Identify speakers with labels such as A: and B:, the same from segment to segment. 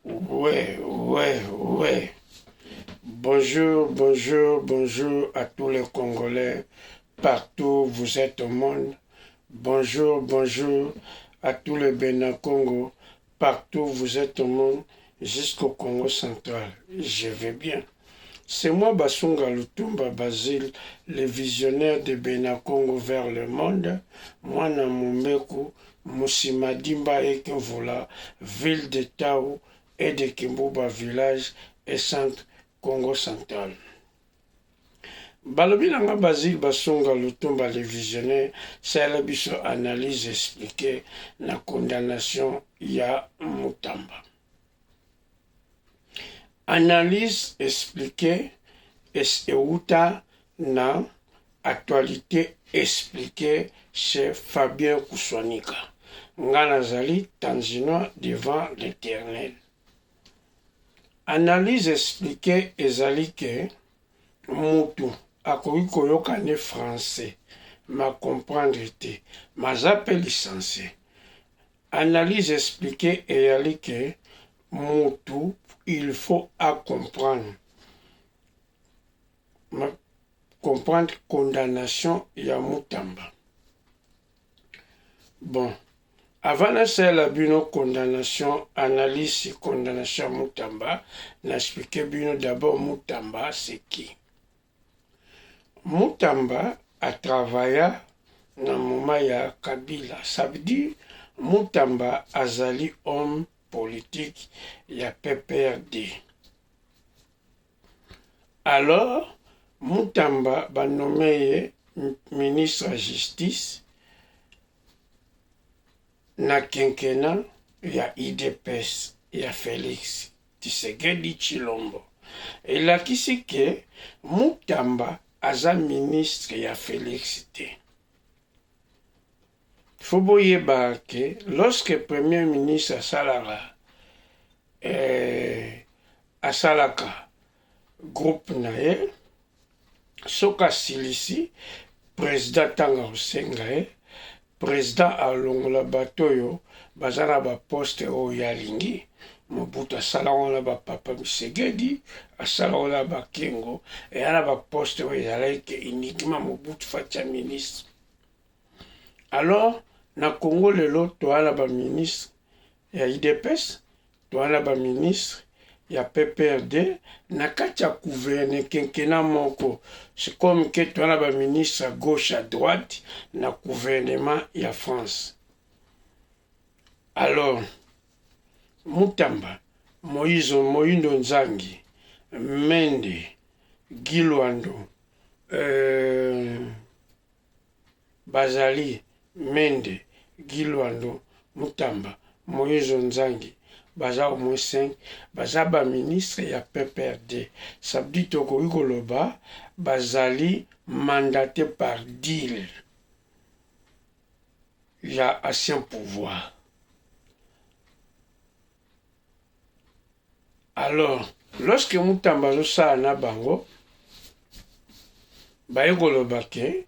A: Ouais. Bonjour à tous les Congolais, partout où vous êtes au monde. Bonjour à tous les Bénin-Congo, partout où vous êtes au monde, jusqu'au Congo central. Je vais bien. C'est moi, Basunga Lutumba Basile, le visionnaire de Bénin-Congo vers le monde. Moi, Namumeku, Musimadimba et Kinvola, ville de Tao et de Kimbuba village et centre Congo central. Balobi nanga Basile Basunga Lutumba le visionnaire, c'est la biso analyse expliquée na condamnation ya Mutamba. Analyse expliquée euta na actualité expliquée chez Fabien Kouswanika. Nganazali Tanzinois devant l'Éternel. Analyse expliquée ezali ke mutu akoki koyoka ne français ma comprendre te maza pe licencié. Analyse expliquée ezali ke mutu il faut à comprendre condamnation ya Mutamba. Bon, avant de faire la condamnation, analyse condamnation Mutamba, n'expliquer bien d'abord Mutamba c'est qui. Mutamba a travaillé dans le moment ya Kabila. Ça veut dire Mutamba azali homme politique ya PPRD. Alors, Mutamba va nommer ministre de la justice na quinquennat ya IDPS ya Félix Tshisekedi Tshilombo. Et là qui c'est que Mutamba aza ministre ya Félix te. Faut boyeba que lorsque premier ministre asalaka groupe nae soka silisi président tanga osenga président alongola batoyo bazana ba poste o yalingi Mobutu asalongola ba papa Misegedi asalongola ba Kengo et ana ba poste o yalike uniquement Mobutu fatia ministre. Alors na Congo lelo toala ba ministre ya IDPS toala ba ministre ya PPRD na kati ya gouverne quinquennat moko. C'est comme que toala ba ministre à gauche à droite na gouvernement ya France. Alors Mutamba, Moïndo Nzangi, Mende, Gilwando, Bazali, Mende, Gilwando, Mutamba, Moïse Nzangi, baza au moins 5, baza ba ministre ya PPRD. Ça veut dire toko ikoloba, bazali mandaté par deal. Il y a ancien pouvoir. Alors, lorsque Mutamba zo na bango, ba ikoloba ke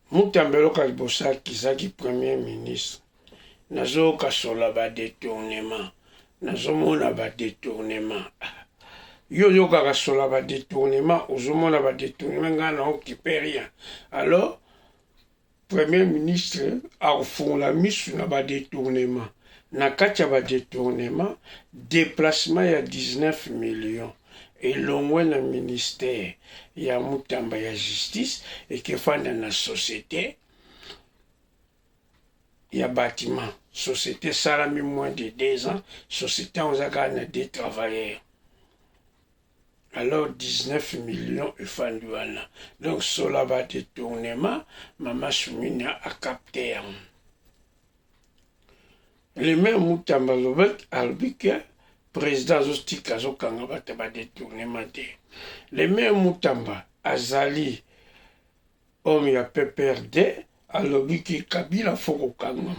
A: Mutamba loka libosa kizaki premier ministre. Nazo kasola ba détournement. Nazomona ba détournement. Yo kaka sola ba détournement, ozomona ba détournement ngana occupé rien. Alors, premier ministre a la misu na ba détournement. Na kati ya ba détournement, déplacement ya 19 millions. Et l'ongwe na ministère ya Mutamba ya justice et que fanda na société ya bâtiment. Société salami moins de 2 ans, société on a gagné des travailleurs. Alors 19 millions et fanduana. Donc cela va détournement, maman Soumina a capté. Le même Mutamba Lobet albike président Zostika Zokanga va détournement. Le même Mutamba Azali homme ya PPRD alobiki Kabila foko kangama.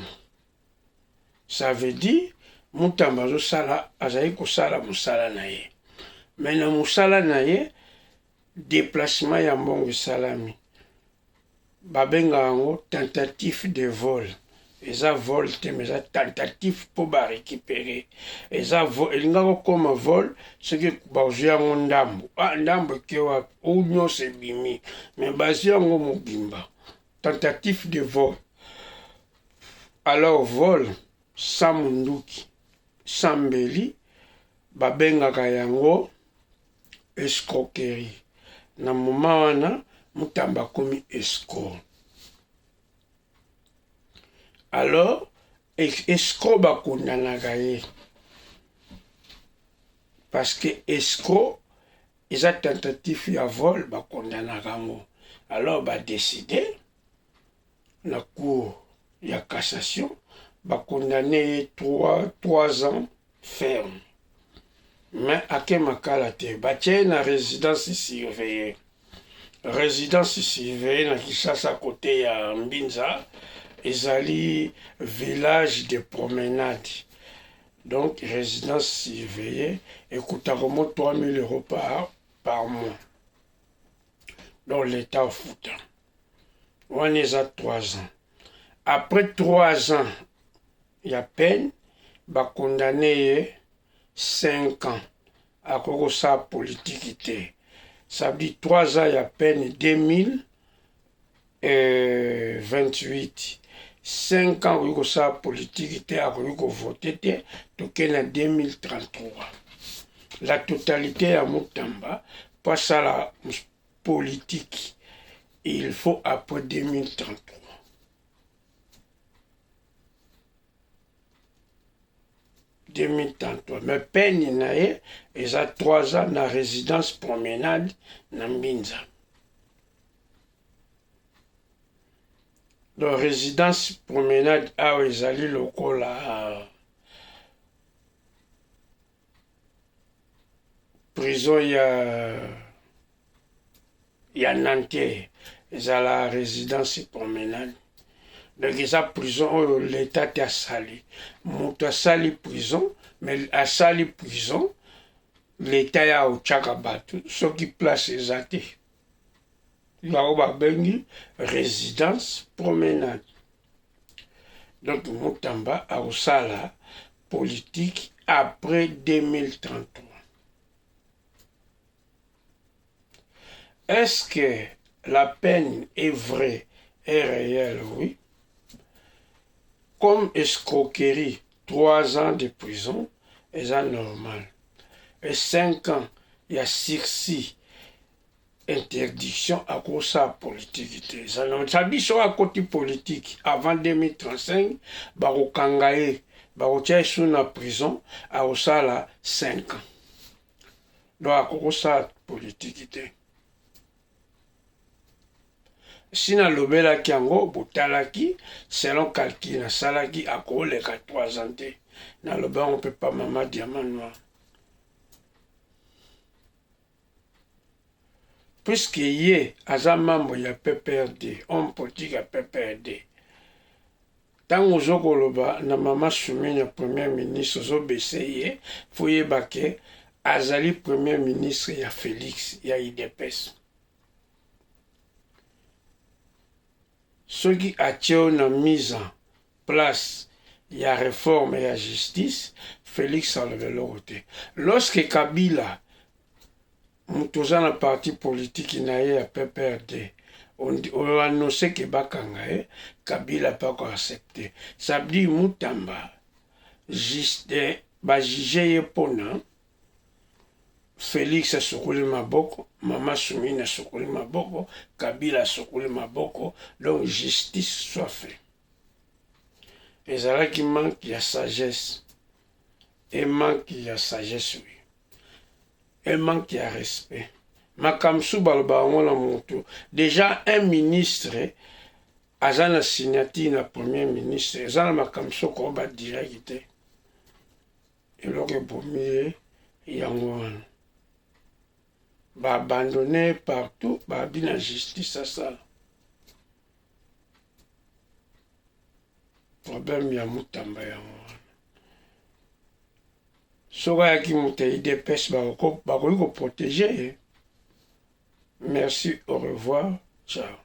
A: Ça veut dire Mutamba Zosala azali kosala musala na ye. Mais na musala na ye déplacement ya mbongo salami. Babenga ango tentative de vol. eza vol te mais eza tentative mpo barécupere eza elingaka kokoma vol soki bazwi yango ndambo ndambo eke wapi ou nyonso ebimi mais bazwi yango mobimba tentative de vol. Alors vol sans munduki sans mbeli babengaka yango escroquerie. Na moma wana Mutamba akomi escroc. Alors escroc bakondanaka ye parce que escroc eza tentative ya vol bakondanaka yango. Alors badeside na cour ya cassation bakondane ye 3 ans ferme. Mais ake makala te batie na résidence surveillée. Résidence surveillée na Kinshasa côté ya Mbinza ezali village de promenade. Donc résidence surveillée ekutaka mo 3 000 euros par mois. Donc l'État futa. On est à 3 ans. Après 3 ans, il y a peine, bah condamné 5 ans à cause de sa politique. Ça veut dire 3 ans, il y a peine 2028. 5 ans, il y a sa politique, à cause de voter, donc en 2033. La totalité à Mutamba passe à la politique. Il faut après 2033. Mais peine nae, ils ont 3 ans na résidence promenade na Mbinza. Donc résidence promenade a ils allaient lokola prison il y a Nanterre, ils ont la résidence promenade. Donc, ils ont prison, l'État a sali. Monte a sali prison, mais a sali prison, l'État a au Tchakabatu, ce qui place les athées. Il y a une résidence promenade. Donc, Mutamba a au sala politique après 2033. Est-ce que la peine est vraie et réelle? Oui. Comme escroquerie, 3 ans de prison, c'est normal. Et 5 ans, il y a sursis, interdiction à cause de la politique. Ça dit sur la côté politique, avant 2035, Barokangaye, Barotia est sous la prison, à cause de 5 ans. Donc à cause de la politique. Si na lobela kiango botalaki selon calcul na salaki akoleka 3 ans te na loba on peut pas mama diamant noir puisque ye aza membre ya PPRD homme politique ya PPRD tango ozokoloba na mama Soumi na premier ministre ozobese ye fo yeba ke azali premier ministre ya Félix ya UDPS. Ceux qui attirent la mise en place, il y a réforme et il y a justice, Félix a levé le côté. Lorsque Kabila, dans la parti politique, il y a PPRD, on a annoncé que Kabila n'a pas accepté. Ça veut dire Mutamba, juste, jugé pona, Félix a soukoué maboko, Mama Soumi a soukoué maboko, Kabila a soukoué maboko, donc justice soit faite. Et c'est là qu'il manque la sagesse. Et manque la sagesse, oui. Et manque la respect. Makamsou balba on la monto. Déjà un ministre, a la signature na premier ministre, a makamsou combat direct. Et l'on est bombé, yangoan. Abandonné partout, bien la justice à ça. Problème ya Mutamba ya wana. Soka ya ki mute IDPS bako protéger. Merci, au revoir, ciao.